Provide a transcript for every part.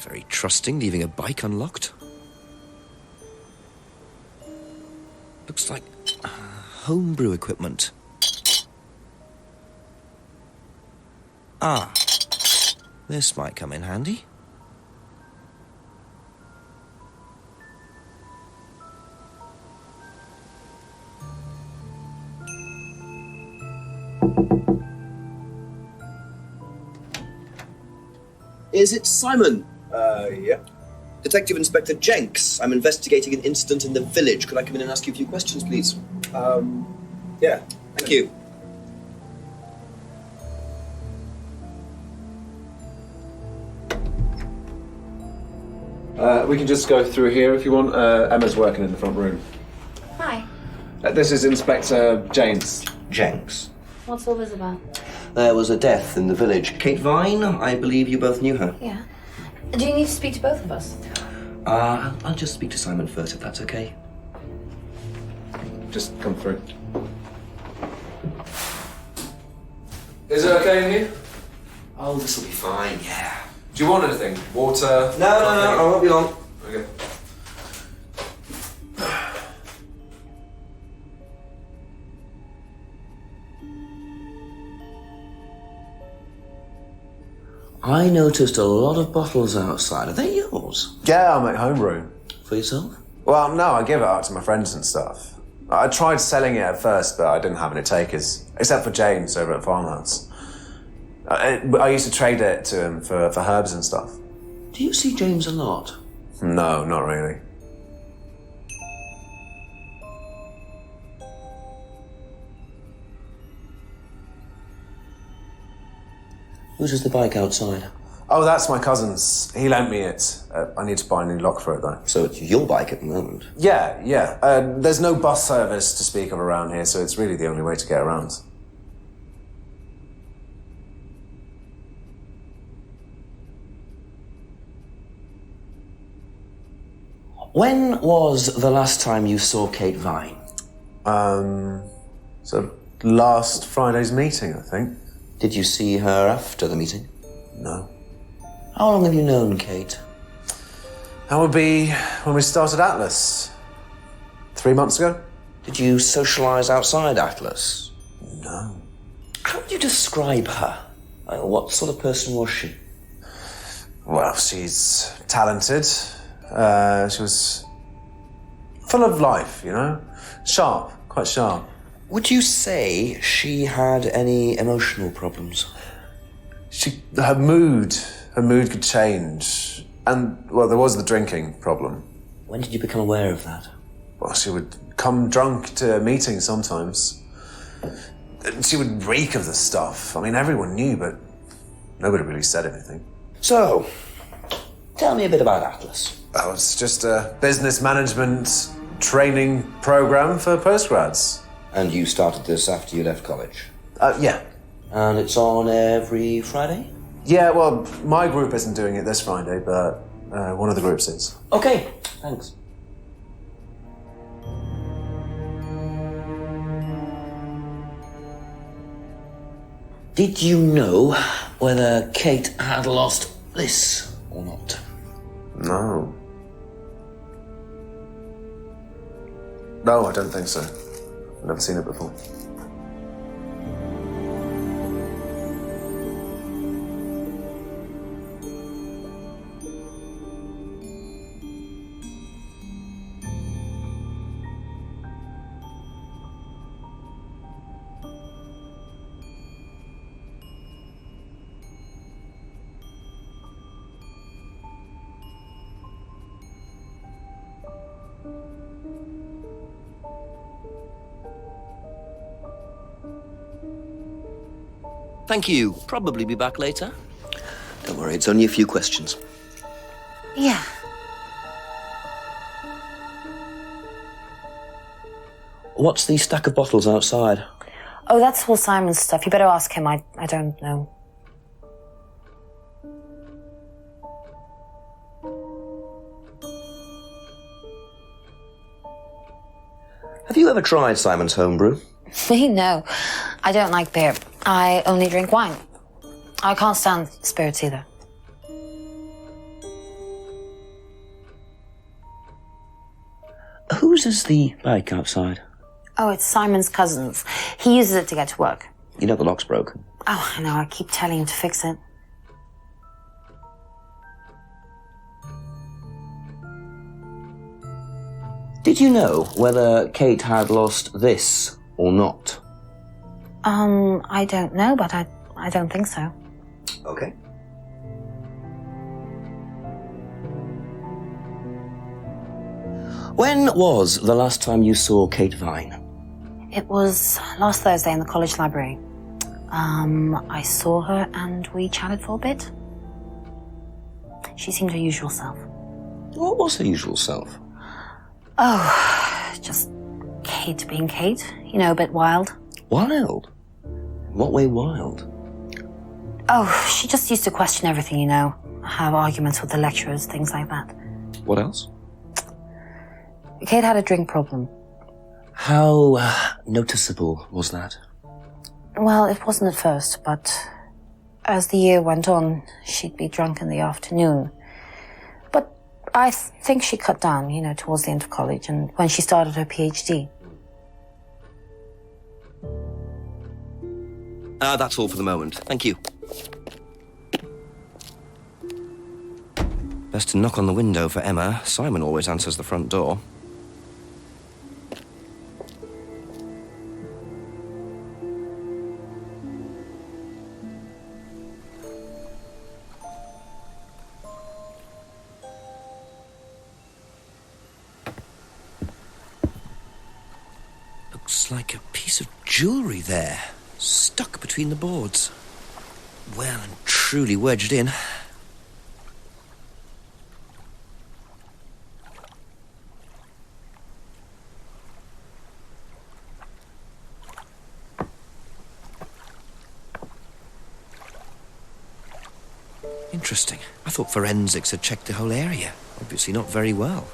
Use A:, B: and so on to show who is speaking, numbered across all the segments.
A: Very trusting, leaving a bike unlocked. Looks like homebrew equipment. Ah, this might come in handy.
B: Is it Simon?
C: Yeah.
B: Detective Inspector Jenks. I'm investigating an incident in the village. Could I come in and ask you a few questions, please?
C: Yeah.
B: Thank you.
C: We can just go through here if you want. Emma's working in the front room.
D: Hi.
C: This is Inspector James.
B: Jenks.
D: What's all this about?
A: There was a death in the village. Kate Vine, I believe you both knew her.
D: Yeah. Do you need to speak to both of us?
A: I'll just speak to Simon first, if that's okay.
C: Just come through. Is it okay in here?
A: Oh, this'll be fine, yeah.
C: Do you want anything? Water?
A: No, I won't be long.
C: Okay.
A: I noticed a lot of bottles outside. Are they yours?
E: Yeah, I make homebrew.
A: For yourself?
E: Well, no, I give it out to my friends and stuff. I tried selling it at first, but I didn't have any takers, except for James over at Farmhouse. I used to trade it to him for herbs and stuff.
A: Do you see James a lot?
E: No, not really.
A: Whose is the bike outside?
E: Oh, that's my cousin's. He lent me it. I need to buy a new lock for it, though.
A: So it's your bike at the moment?
E: Yeah. There's no bus service to speak of around here, so it's really the only way to get around.
A: When was the last time you saw Kate Vine?
E: So last Friday's meeting, I think.
A: Did you see her after the meeting?
E: No.
A: How long have you known Kate?
E: That would be when we started Atlas. 3 months ago?
A: Did you socialise outside Atlas?
E: No.
A: How would you describe her? What sort of person was she?
E: Well, she's talented. She was full of life, you know? Sharp, quite sharp.
A: Would you say she had any emotional problems?
E: Her mood could change. And, well, there was the drinking problem.
A: When did you become aware of that?
E: Well, she would come drunk to meetings sometimes. She would reek of the stuff. I mean, everyone knew, but nobody really said anything.
A: So, tell me a bit about Atlas.
E: Oh, it's just a business management training program for postgrads.
A: And you started this after you left college?
E: Yeah.
A: And it's on every Friday?
E: Yeah, well, my group isn't doing it this Friday, but one of the groups is.
A: Okay, thanks. Did you know whether Kate had lost this or not?
E: No. No, I don't think so. I've never seen it before.
A: Thank you. Probably be back later. Don't worry, it's only a few questions.
D: Yeah.
A: What's the stack of bottles outside?
D: Oh, that's all Simon's stuff. You better ask him. I don't know.
A: Have you ever tried Simon's homebrew?
D: Me? No. I don't like beer. I only drink wine. I can't stand spirits either.
A: Whose is the bike outside?
D: Oh, it's Simon's cousin's. He uses it to get to work.
A: You know the lock's broken.
D: Oh, I know. I keep telling him to fix it.
A: Did you know whether Kate had lost this or not?
D: I don't know, but I don't think so.
A: Okay. When was the last time you saw Kate Vine?
D: It was last Thursday in the college library. I saw her and we chatted for a bit. She seemed her usual self.
A: What was her usual self?
D: Oh, just Kate being Kate. You know, a bit wild.
A: Wild? In what way wild?
D: Oh, she just used to question everything, you know. Have arguments with the lecturers, things like that.
A: What else?
D: Kate had a drink problem.
A: How noticeable was that?
D: Well, it wasn't at first, but as the year went on, she'd be drunk in the afternoon. But I think she cut down, you know, towards the end of college and when she started her PhD.
F: That's all for the moment. Thank you. Best to knock on the window for Emma. Simon always answers the front door. Looks like a piece of jewellery there, stuck between the boards. Well and truly wedged in. Interesting. I thought forensics had checked the whole area. Obviously not very well.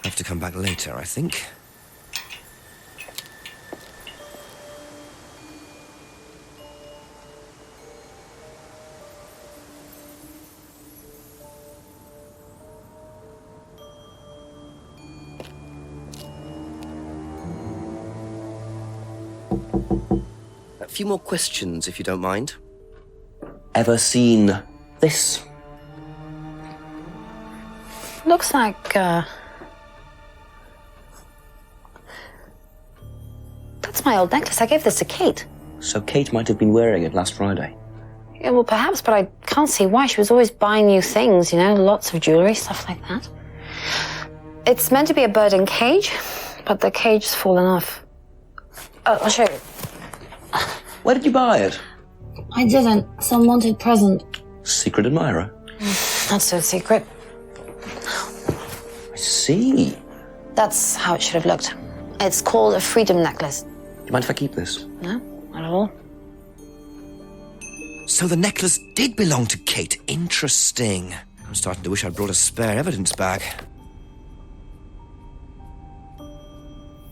F: Have to come back later, I think. A few more questions, if you don't mind.
A: Ever seen this?
D: Looks like, that's my old necklace. I gave this to Kate.
A: So Kate might have been wearing it last Friday.
D: Yeah, well, perhaps, but I can't see why. She was always buying new things, you know, lots of jewellery, stuff like that. It's meant to be a bird in cage, but the cage's fallen off. Oh, I'll show you.
A: Where did you buy it?
D: I didn't. Some wanted present.
A: Secret admirer.
D: Not so secret.
A: I see.
D: That's how it should have looked. It's called a freedom necklace.
A: Do you mind if I keep this?
D: No, not at all.
F: So the necklace did belong to Kate. Interesting. I'm starting to wish I'd brought a spare evidence bag.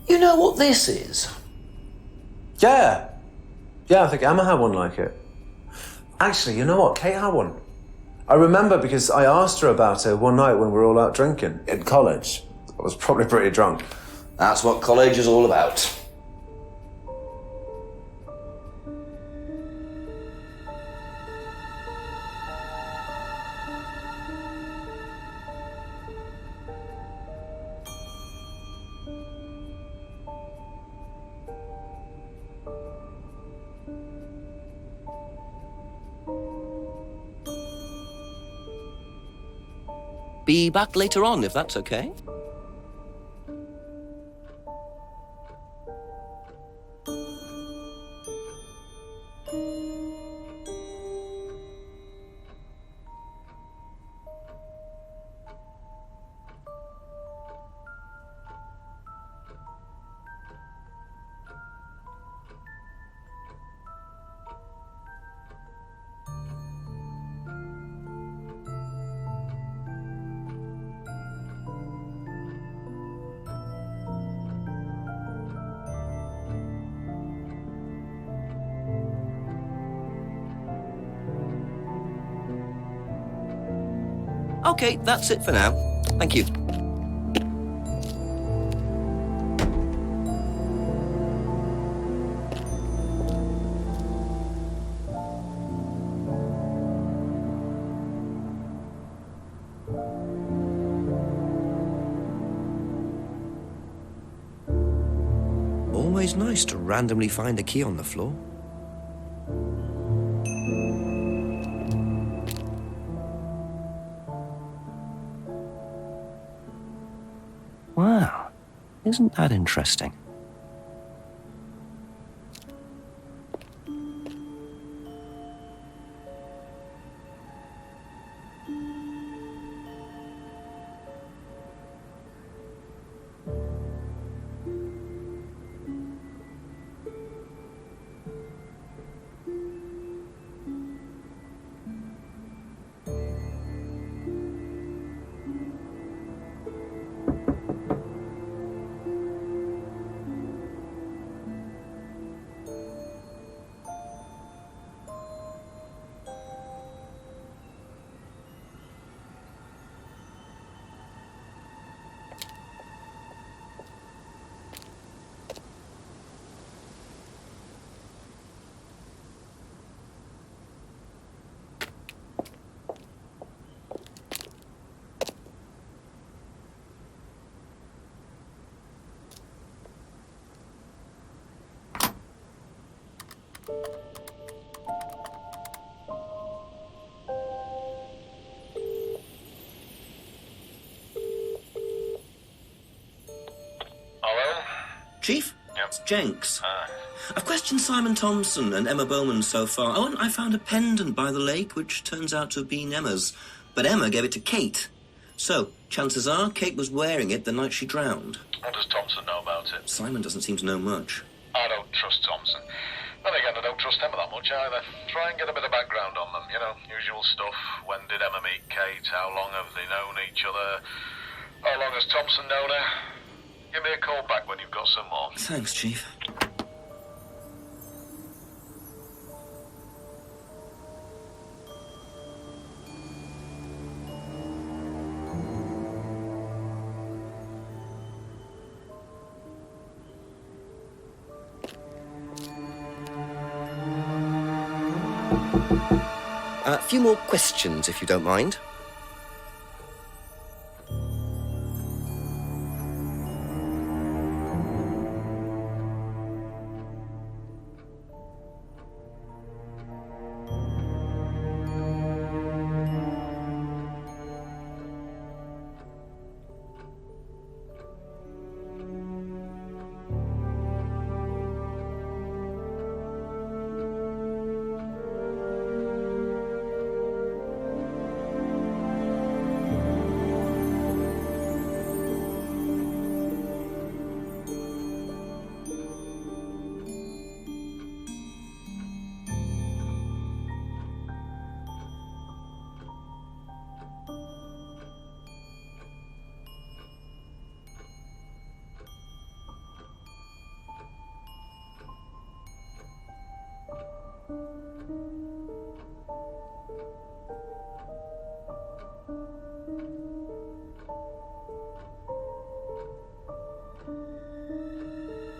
A: You know what this is?
E: Yeah. Yeah, I think Emma had one like it. Actually, you know what? Kate had one. I remember because I asked her about it one night when we were all out drinking in college. I was probably pretty drunk.
A: That's what college is all about.
F: Be back later on, if that's okay. Okay, that's it for now. Thank you. Always nice to randomly find a key on the floor. Wow, isn't that interesting?
G: Hello?
A: Chief?
G: Yep.
A: It's Jenks. I've questioned Simon Thompson and Emma Bowman so far. Oh, and I found a pendant by the lake, which turns out to have been Emma's. But Emma gave it to Kate. So, chances are, Kate was wearing it the night she drowned.
G: What does Thompson know about it?
A: Simon doesn't seem to know much.
G: I don't trust Thompson. Then again, I don't trust Emma that much either. Try and get a bit of background on them, you know, usual stuff. When did Emma meet Kate? How long have they known each other? How long has Thompson known her? Give me a call back when you've got some more.
A: Thanks, Chief.
F: A few more questions, if you don't mind.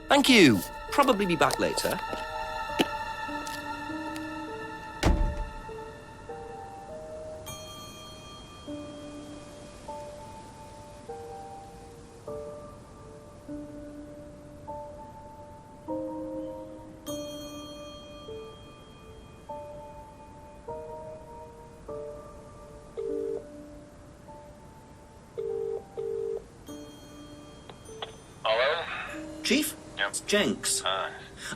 F: Thank you. Probably be back later.
G: Hello?
A: Chief?
G: Yep.
A: It's Jenks.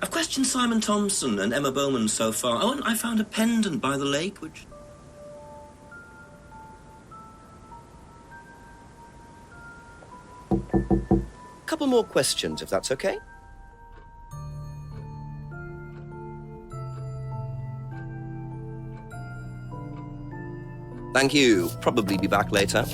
A: I've questioned Simon Thompson and Emma Bowman so far. Oh, and I found a pendant by the lake, which...
F: Couple more questions, if that's okay. Thank you. Probably be back later.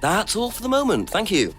F: That's all for the moment, thank you.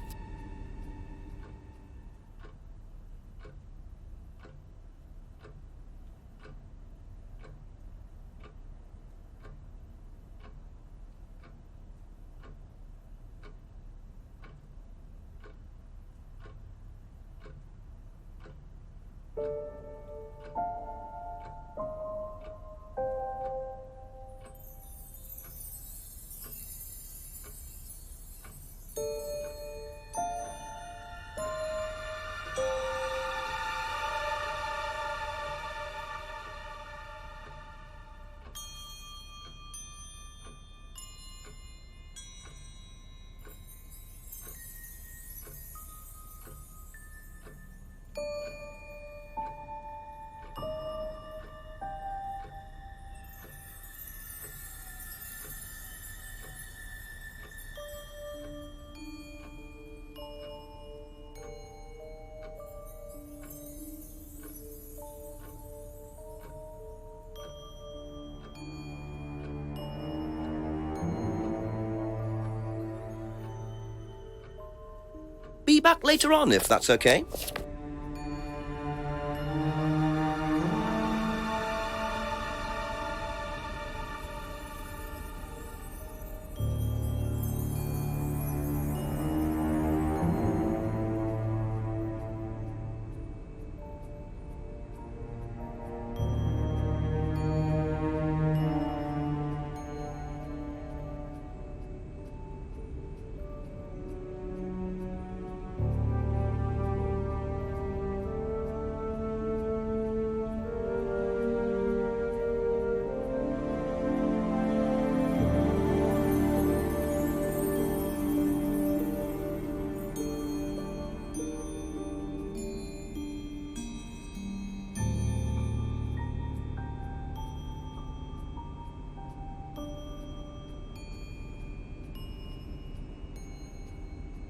F: Be back later on, if that's okay.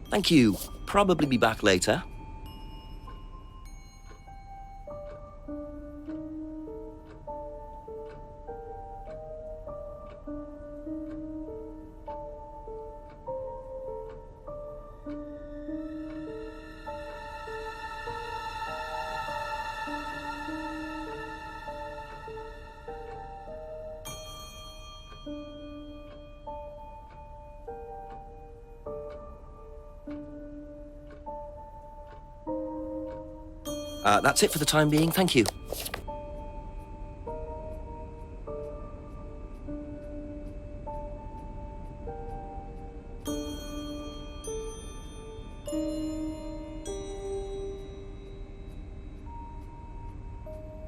F: Thank you. Probably be back later. That's it for the time being, thank you.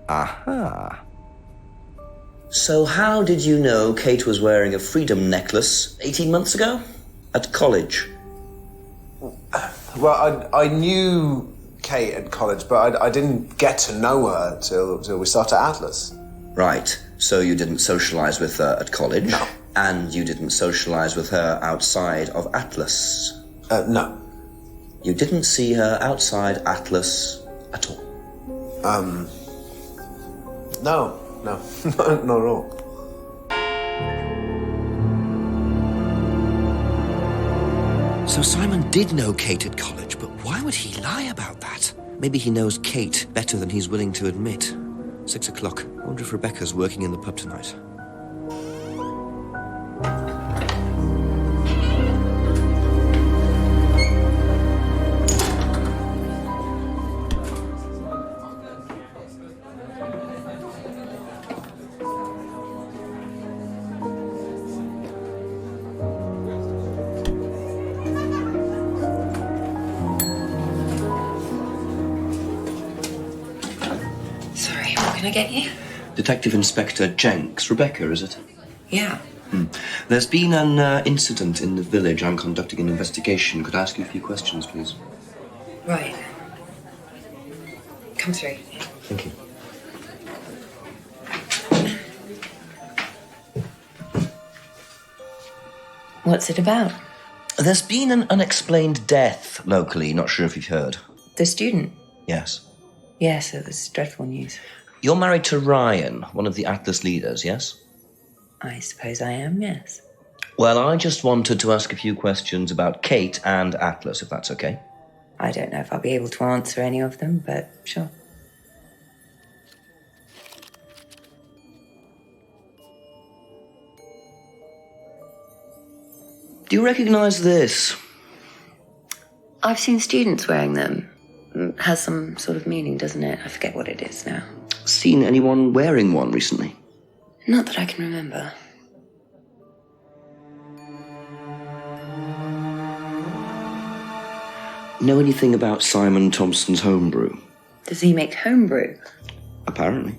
F: Aha.
A: So how did you know Kate was wearing a freedom necklace 18 months ago? At college?
E: Well, I knew Kate at college, but I didn't get to know her till we started at Atlas.
A: Right. So you didn't socialise with her at college?
E: No.
A: And you didn't socialise with her outside of Atlas?
E: No.
A: You didn't see her outside Atlas at all?
E: No, not at all.
F: So Simon did know Kate at college, but why would he lie about that? Maybe he knows Kate better than he's willing to admit. 6 o'clock. I wonder if Rebecca's working in the pub tonight.
H: Sorry, what can I get you?
A: Detective Inspector Jenks. Rebecca, is it?
H: Yeah.
A: There's been an incident in the village. I'm conducting an investigation. Could I ask you a few questions, please?
H: Right. Come through.
A: Thank you.
H: What's it about?
A: There's been an unexplained death locally. Not sure if you've heard.
H: The student?
A: Yes.
H: Yes, it was dreadful news.
A: You're married to Ryan, one of the Atlas leaders, yes?
H: I suppose I am, yes.
F: Well, I just wanted to ask a few questions about Kate and Atlas, if that's okay.
H: I don't know if I'll be able to answer any of them, but sure.
F: Do you recognise this?
H: I've seen students wearing them. Has some sort of meaning, doesn't it? I forget what it is now.
F: Seen anyone wearing one recently?
H: Not that I can remember.
F: Know anything about Simon Thompson's homebrew?
H: Does he make homebrew?
F: Apparently.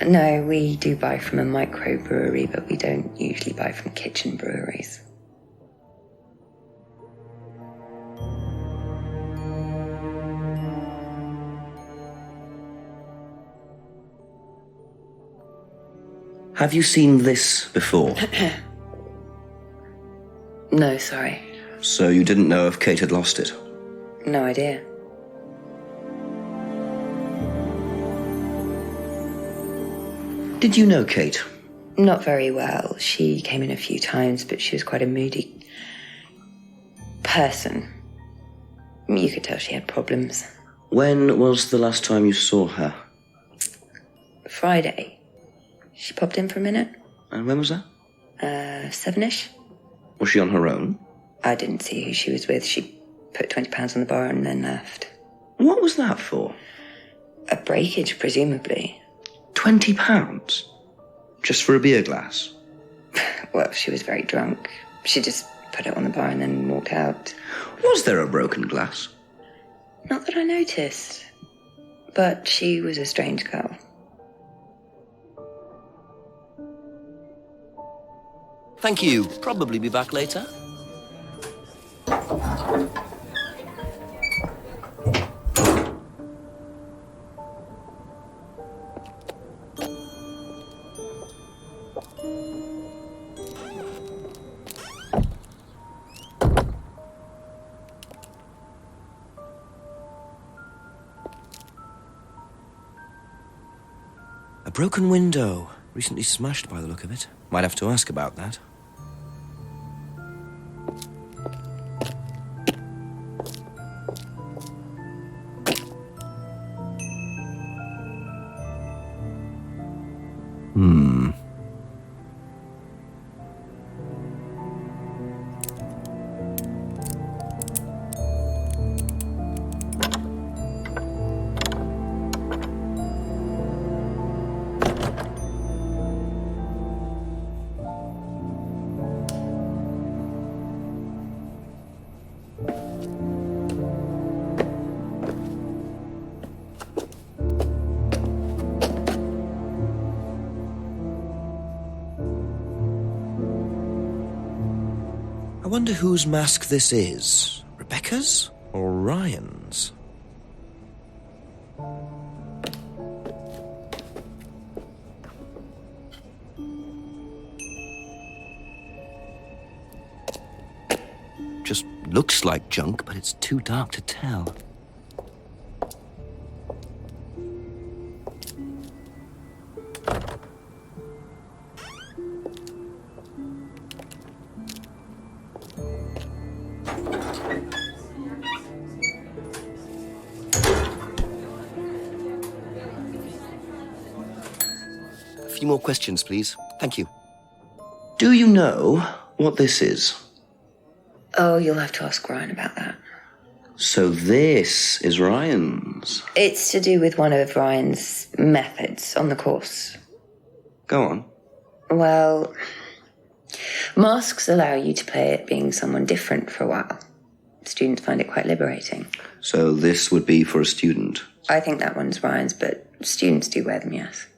H: No, we do buy from a microbrewery, but we don't usually buy from kitchen breweries.
F: Have you seen this before?
H: No, sorry.
F: So you didn't know if Kate had lost it?
H: No idea.
F: Did you know Kate?
H: Not very well. She came in a few times, but she was quite a moody person. You could tell she had problems.
F: When was the last time you saw her?
H: Friday. She popped in for a minute.
F: And when was that?
H: 7-ish.
F: Was she on her own?
H: I didn't see who she was with. She put £20 on the bar and then left.
F: What was that for?
H: A breakage, presumably.
F: £20? Just for a beer glass?
H: Well, she was very drunk. She just put it on the bar and then walked out.
F: Was there a broken glass?
H: Not that I noticed. But she was a strange girl.
F: Thank you. Probably be back later. A broken window. Recently smashed by the look of it. Might have to ask about that. I wonder whose mask this is. Rebecca's or Ryan's? Just looks like junk, but it's too dark to tell. A few more questions, please. Thank you. Do you know what this is?
H: Oh, you'll have to ask Ryan about that.
F: So this is Ryan's.
H: It's to do with one of Ryan's methods on the course.
F: Go on.
H: Well, masks allow you to play at being someone different for a while. Students find it quite liberating.
F: So this would be for a student?
H: I think that one's Ryan's, but students do wear them, yes.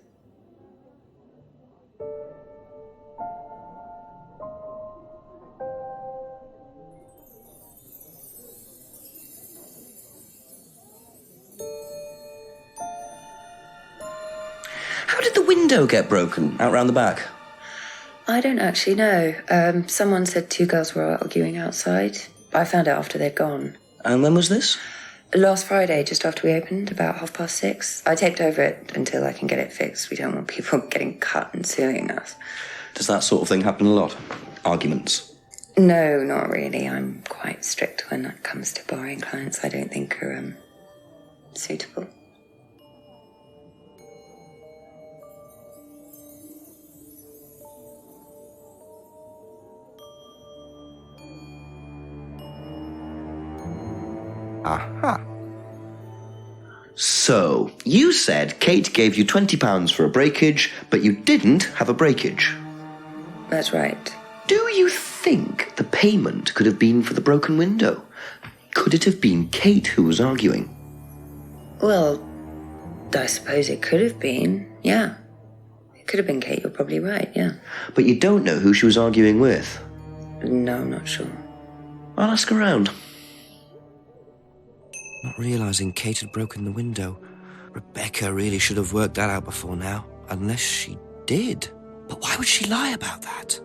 F: How did the window get broken out round the back?
H: I don't actually know. Someone said two girls were arguing outside. I found out after they'd gone.
F: And when was this?
H: Last Friday, just after we opened, about 6:30. I taped over it until I can get it fixed. We don't want people getting cut and suing us.
F: Does that sort of thing happen a lot? Arguments?
H: No, not really. I'm quite strict when it comes to borrowing clients I don't think are suitable.
F: Aha. So, you said Kate gave you £20 for a breakage, but you didn't have a breakage.
H: That's right.
F: Do you think the payment could have been for the broken window? Could it have been Kate who was arguing?
H: Well, I suppose it could have been, yeah. It could have been Kate, you're probably right, yeah.
F: But you don't know who she was arguing with?
H: No, I'm not sure.
F: I'll ask around.
I: Not realising Kate had broken the window. Rebecca really should have worked that out before now. Unless she did. But why would she lie about that?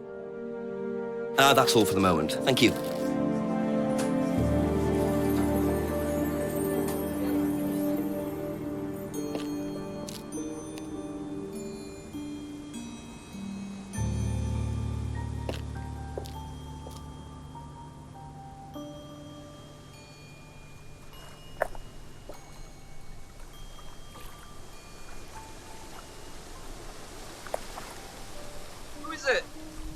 F: That's all for the moment. Thank you.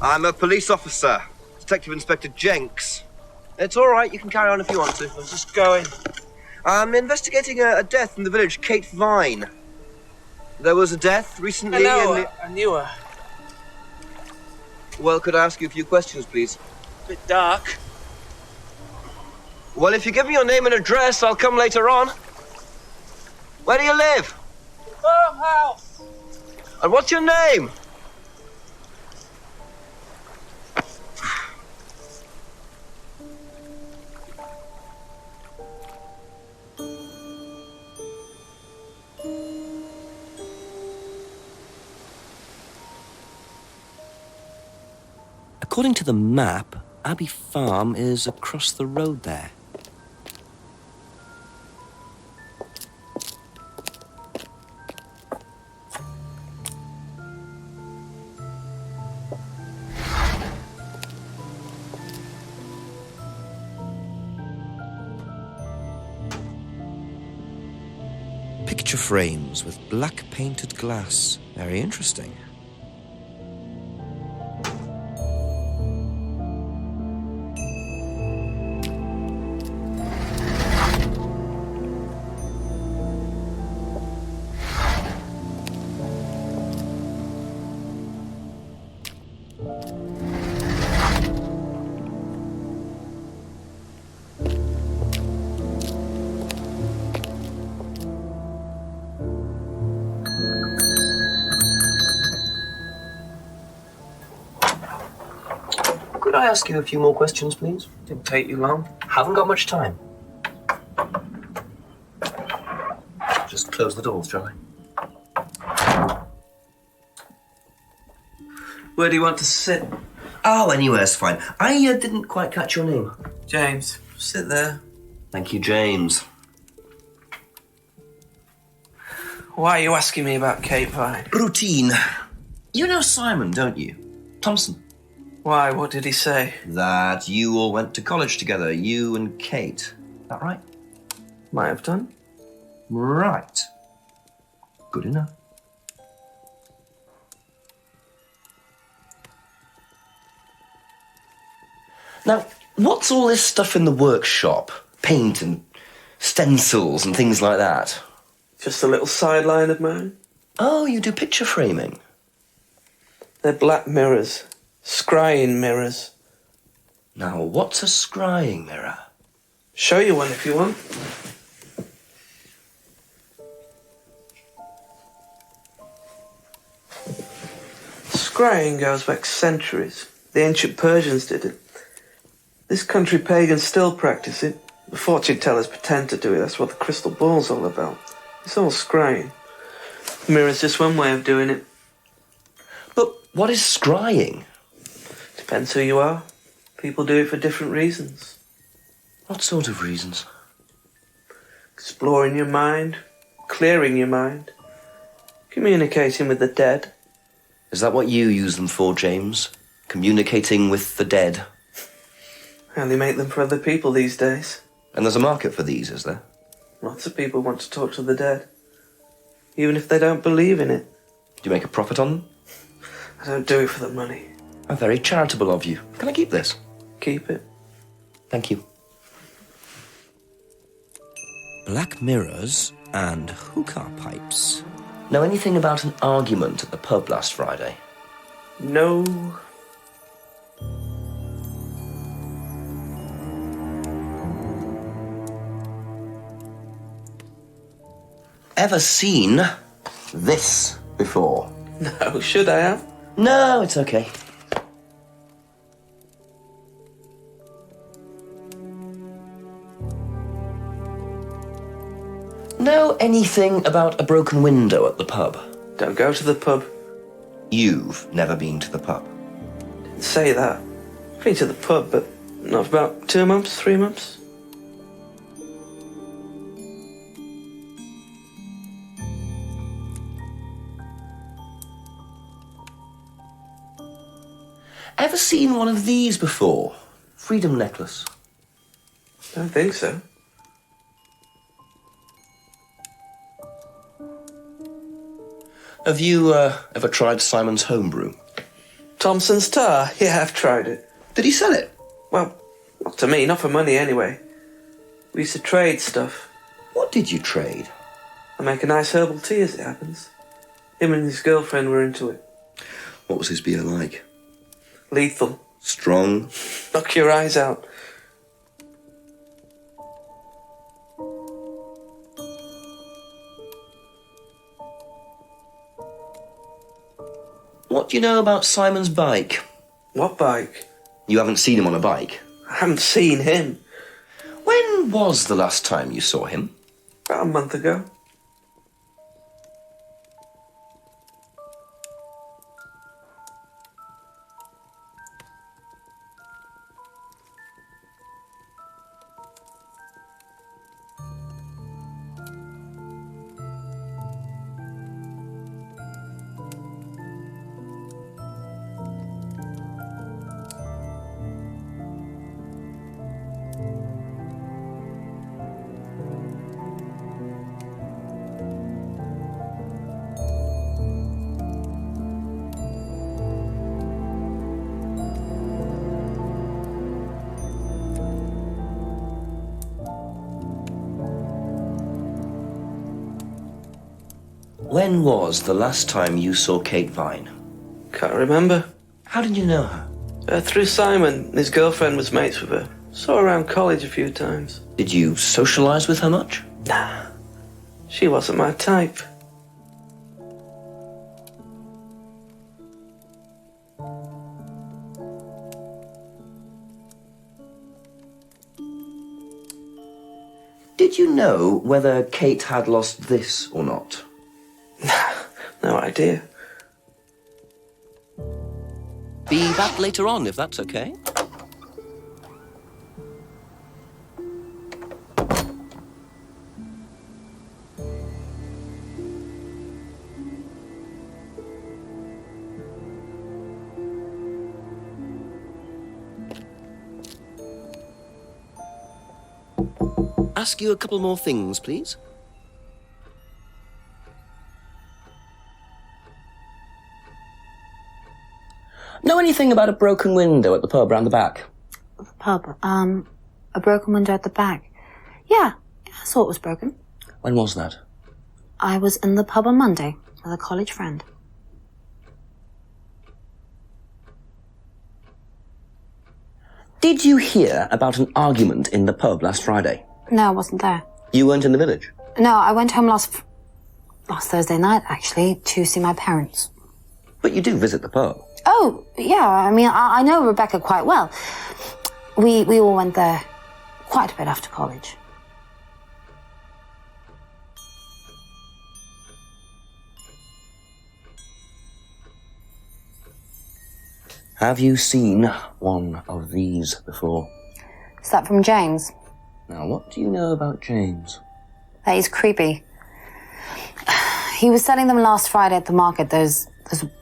J: I'm a police officer, Detective Inspector Jenks. It's all right, you can carry on if you want to. I was just going. I'm investigating a death in the village, Kate Vine. There was a death recently
K: I knew her.
J: Well, could I ask you a few questions, please?
K: Bit dark.
J: Well, if you give me your name and address, I'll come later on. Where do you live?
K: Farmhouse.
J: And what's your name?
I: According to the map, Abbey Farm is across the road there. Picture frames with black painted glass. Very interesting.
J: Could I ask you a few more questions, please?
K: Didn't take you long.
J: Haven't got much time. Just close the doors, shall I?
K: Where do you want to sit?
J: Oh, anywhere's fine. I didn't quite catch your name.
K: James, sit there.
J: Thank you, James.
K: Why are you asking me about Kate Vine?
J: Routine. You know Simon, don't you? Thompson.
K: Why? What did he say?
J: That you all went to college together, you and Kate. Is that right?
K: Might have done.
J: Right. Good enough. Now, what's all this stuff in the workshop? Paint and stencils and things like that?
K: Just a little sideline of mine.
J: Oh, you do picture framing?
K: They're black mirrors. Scrying mirrors.
J: Now, what's a scrying mirror?
K: Show you one if you want. Scrying goes back centuries. The ancient Persians did it. This country pagans still practice it. The fortune tellers pretend to do it. That's what the crystal ball's all about. It's all scrying. The mirror's just one way of doing it.
J: But what is scrying?
K: Depends who you are. People do it for different reasons.
J: What sort of reasons?
K: Exploring your mind, clearing your mind, communicating with the dead.
J: Is that what you use them for, James? Communicating with the dead?
K: I only make them for other people these days.
F: And there's a market for these, is there?
K: Lots of people want to talk to the dead, even if they don't believe in it.
F: Do you make a profit on them?
K: I don't do it for the money.
F: How very charitable of you. Can I keep this?
K: Keep it.
F: Thank you.
I: Black mirrors and hookah pipes.
F: Know anything about an argument at the pub last Friday?
K: No.
F: Ever seen this before?
K: No, should I have?
F: No, it's okay. Know anything about a broken window at the pub?
K: Don't go to the pub.
F: You've never been to the pub?
K: Didn't say that. Been to the pub, but not for about 2 months, 3 months.
F: Ever seen one of these before? Freedom necklace.
K: Don't think so.
F: Have you ever tried Simon's homebrew?
K: Thompson's tar? Yeah, I've tried it.
F: Did he sell it?
K: Well, not to me, not for money anyway. We used to trade stuff.
F: What did you trade?
K: I make a nice herbal tea as it happens. Him and his girlfriend were into it.
F: What was his beer like?
K: Lethal.
F: Strong?
K: Knock your eyes out.
F: What do you know about Simon's bike?
K: What bike?
F: You haven't seen him on a bike?
K: I haven't seen him.
F: When was the last time you saw him?
K: About a month ago.
F: When was the last time you saw Kate Vine?
K: Can't remember.
F: How did you know her?
K: Through Simon. His girlfriend was mates with her. Saw her around college a few times.
F: Did you socialise with her much?
K: Nah. She wasn't my type.
F: Did you know whether Kate had lost this or not?
K: No idea.
I: Be back later on, if that's okay. Ask you a couple more things, please.
F: Know anything about a broken window at the pub round the back?
D: Pub, a broken window at the back. Yeah, I saw it was broken.
F: When was that?
D: I was in the pub on Monday with a college friend.
F: Did you hear about an argument in the pub last Friday?
D: No, I wasn't there.
F: You weren't in the village?
D: No, I went home last Thursday night, actually, to see my parents.
F: But you do visit the pub.
D: Oh, yeah, I mean, I know Rebecca quite well. We all went there quite a bit after college.
F: Have you seen one of these before?
D: Is that from James?
F: Now, what do you know about James?
D: That he's creepy. He was selling them last Friday at the market. There's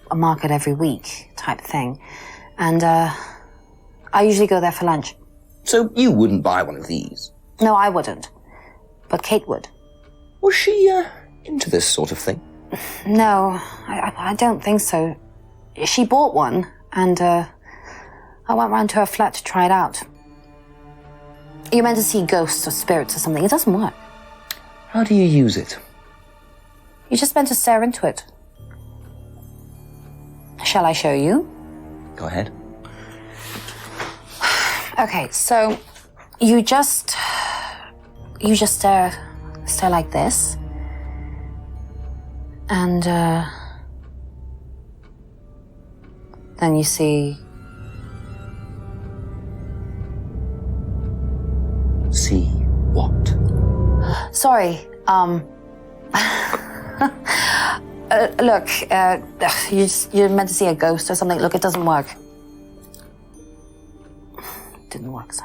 D: a market every week type thing. And I usually go there for lunch.
F: So you wouldn't buy one of these?
D: No, I wouldn't. But Kate would.
F: Was she, into this sort of thing?
D: No, I don't think so. She bought one, and, I went round to her flat to try it out. You're meant to see ghosts or spirits or something. It doesn't work.
F: How do you use it?
D: You're just meant to stare into it. Shall I show you?
F: Go ahead.
D: Okay, so you just stare like this. And, then you see...
F: See what?
D: Sorry, look, you're meant to see a ghost or something. Look, it doesn't work. Didn't work, so...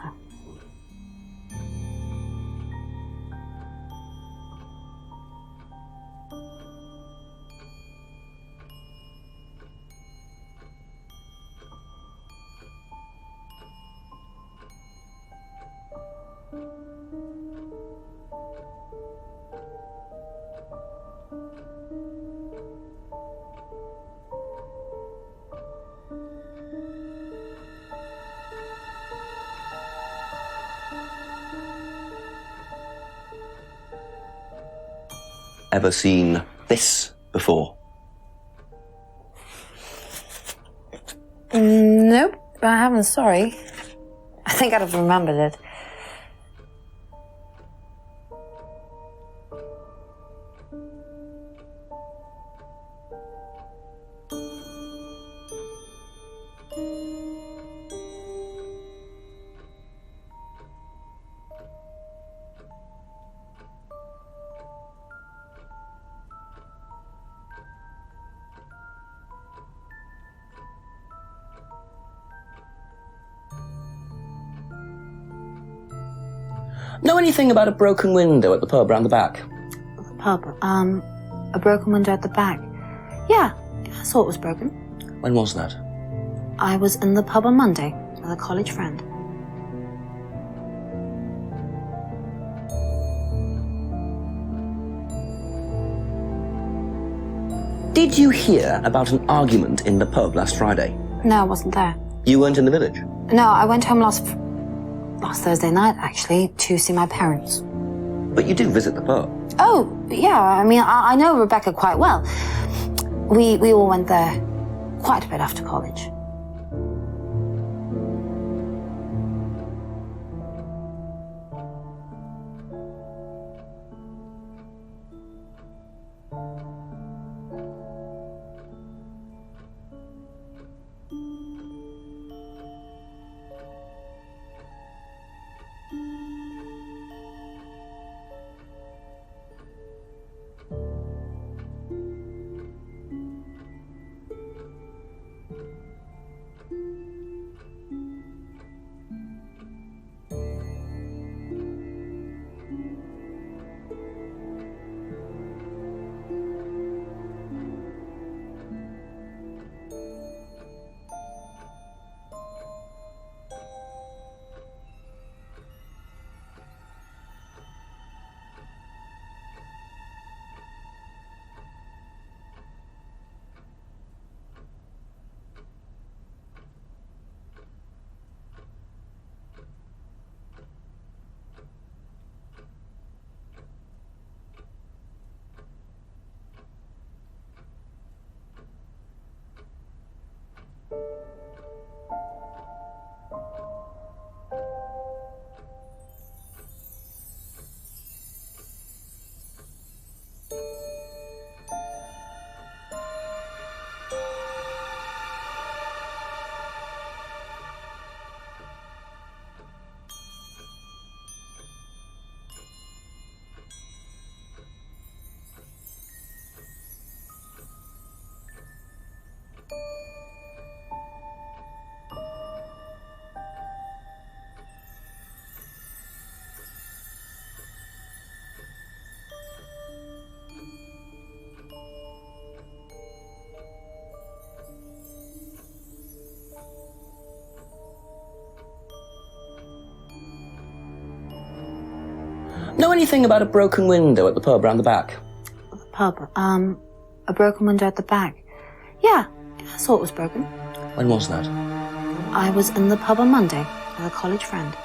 F: Ever seen this before?
D: Nope, I haven't, sorry. I think I'd have remembered it.
F: Know anything about a broken window at the pub round the back?
D: The pub, a broken window at the back. Yeah, I saw it was broken.
F: When was that?
D: I was in the pub on Monday with a college friend.
F: Did you hear about an argument in the pub last Friday?
D: No, I wasn't there.
F: You weren't in the village?
D: No, I went home last Thursday night, actually, to see my parents.
F: But you do visit the pub?
D: Oh, yeah, I mean, I know Rebecca quite well. We all went there quite a bit after college.
L: Know anything about a broken window at the pub round the back?
D: The pub, a broken window at the back. Yeah, I saw it was broken.
L: When was that?
D: I was in the pub on Monday with a college friend.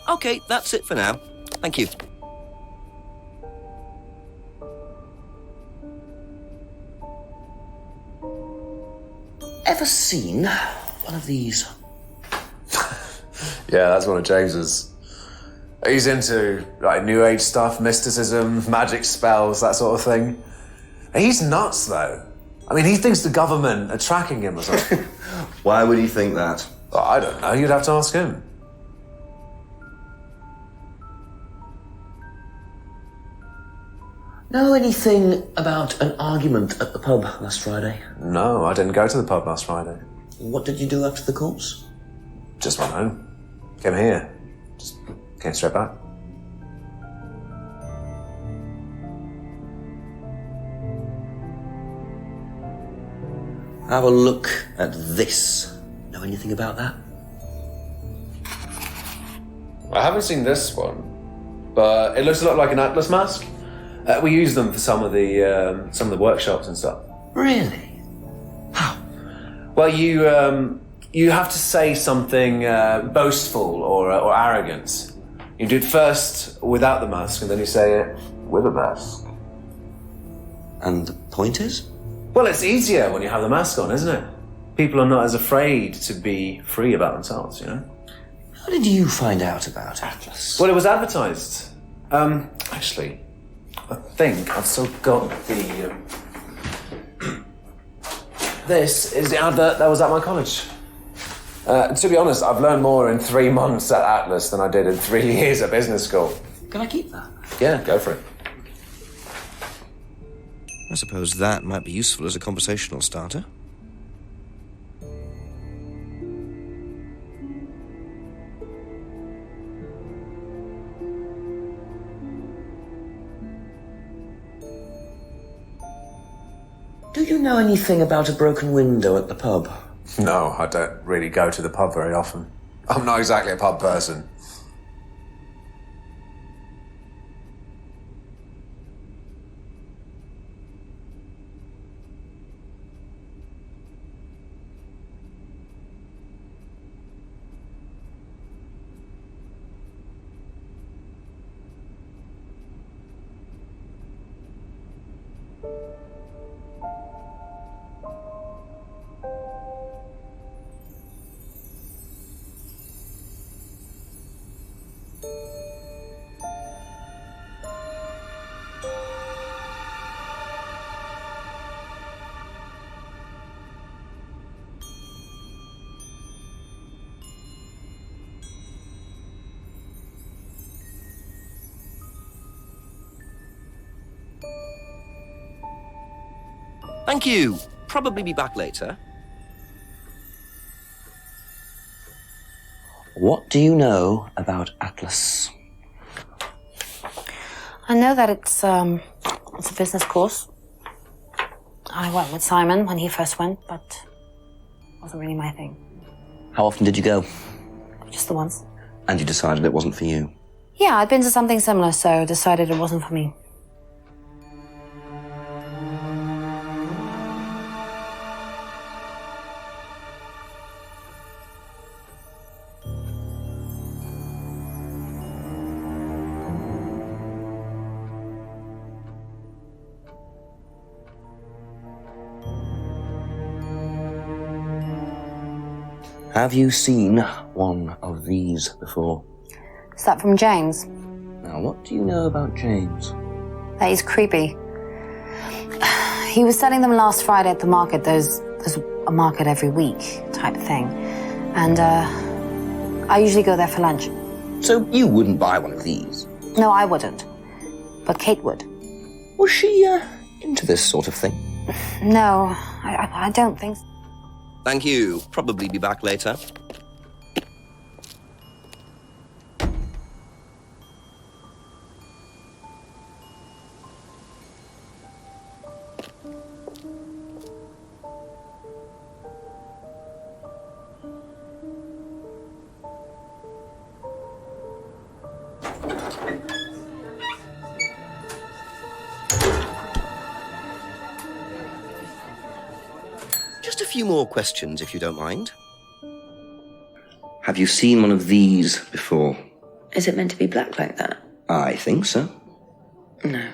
F: Okay, that's it for now. Thank you.
L: Ever seen one of these?
E: Yeah, that's one of James's. He's into like New Age stuff, mysticism, magic spells, that sort of thing. He's nuts, though. I mean, he thinks the government are tracking him or something.
J: Why would he think that?
E: Well, I don't know. You'd have to ask him.
L: Know anything about an argument at the pub last Friday?
E: No, I didn't go to the pub last Friday.
L: What did you do after the course?
E: Just went home. Came here. Just came straight back.
L: Have a look at this. Know anything about that?
E: I haven't seen this one, but it looks a lot like an Atlas mask. We use them for some of the workshops and stuff.
L: Really? How?
E: Well, you have to say something boastful or arrogant. You do it first without the mask, and then you say it with a mask.
L: And the point is?
E: Well, it's easier when you have the mask on, isn't it? People are not as afraid to be free about themselves, you know?
L: How did you find out about Atlas?
E: Well, it was advertised. Actually, I think I've still got the... This is the advert that was at my college. To be honest, I've learned more in 3 months at Atlas than I did in 3 years at business school.
L: Can I keep that?
E: Yeah, go for it.
F: I suppose that might be useful as a conversational starter.
L: Do you know anything about a broken window at the pub?
E: No, I don't really go to the pub very often. I'm not exactly a pub person.
F: Thank you. Probably be back later.
L: What do you know about Atlas?
D: I know that it's a business course. I went with Simon when he first went, but it wasn't really my thing.
L: How often did you go?
D: Just the once.
L: And you decided it wasn't for you?
D: Yeah, I'd been to something similar, so decided it wasn't for me.
L: Have you seen one of these before?
D: Is that from James?
L: Now, what do you know about James?
D: That he's creepy. He was selling them last Friday at the market. There's a market every week type thing. And I usually go there for lunch.
L: So you wouldn't buy one of these?
D: No, I wouldn't. But Kate would.
L: Was she into this sort of thing?
D: No, I don't think so.
F: Thank you. Probably be back later. Just a few more questions, if you don't mind.
L: Have you seen one of these before?
H: Is it meant to be black like that?
L: I think so.
H: No.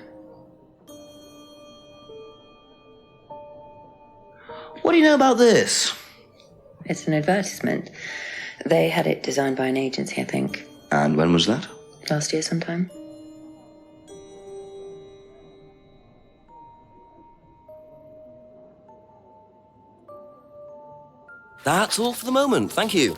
L: What do you know about this?
H: It's an advertisement. They had it designed by an agency, I think.
L: And when was that?
H: Last year sometime.
F: That's all for the moment. Thank you.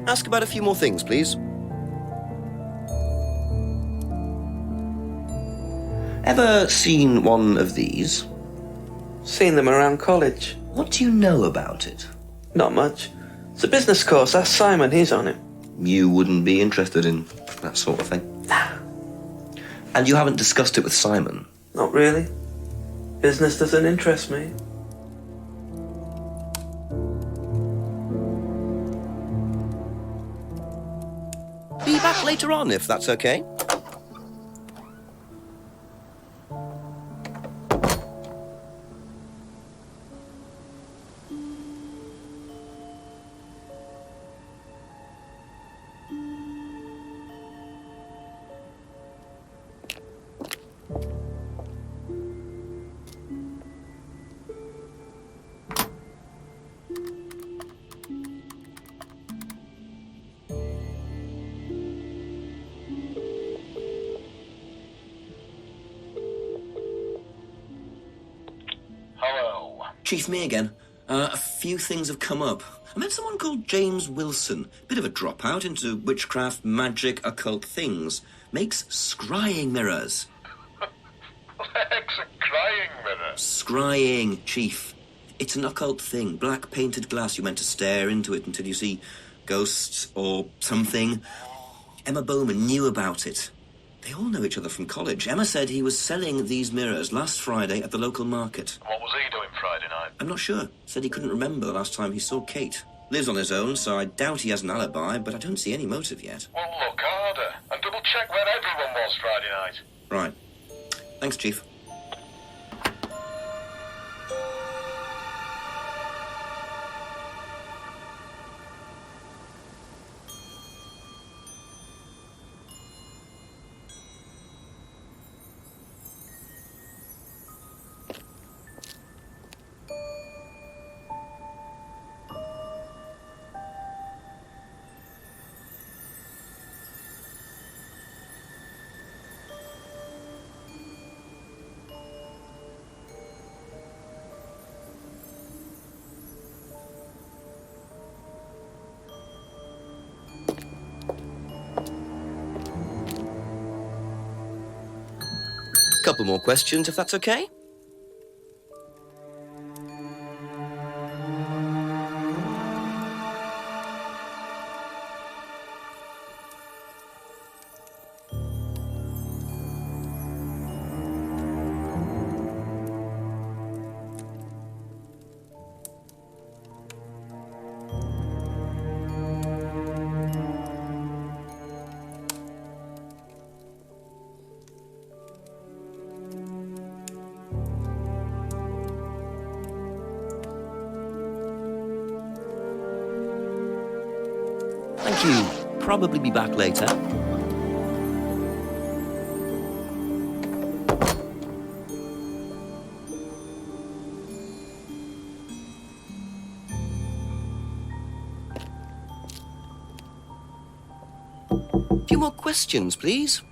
F: Ask about a few more things, please. Ever seen one of these?
K: Seen them around college.
L: What do you know about it?
K: Not much. It's a business course. Ask Simon, he's on it.
L: You wouldn't be interested in that sort of thing? And you haven't discussed it with Simon?
K: Not really. Business doesn't interest me.
F: Be back later on, if that's okay.
A: Chief, me again. A few things have come up. I met someone called James Wilson. Bit of a dropout into witchcraft, magic, occult things. Makes scrying mirrors.
G: Legs and crying mirrors.
A: Scrying, Chief. It's an occult thing. Black painted glass. You're meant to stare into it until you see ghosts or something. Emma Bowman knew about it. They all know each other from college. Emma said he was selling these mirrors last Friday at the local market.
G: What was he doing Friday night?
A: I'm not sure. Said he couldn't remember the last time he saw Kate. Lives on his own, so I doubt he has an alibi, but I don't see any motive yet.
G: Well, look harder and double check where everyone was Friday night.
A: Right. Thanks, Chief.
F: Couple more questions, if that's okay. Thank you. Probably be back later. A few more questions, please.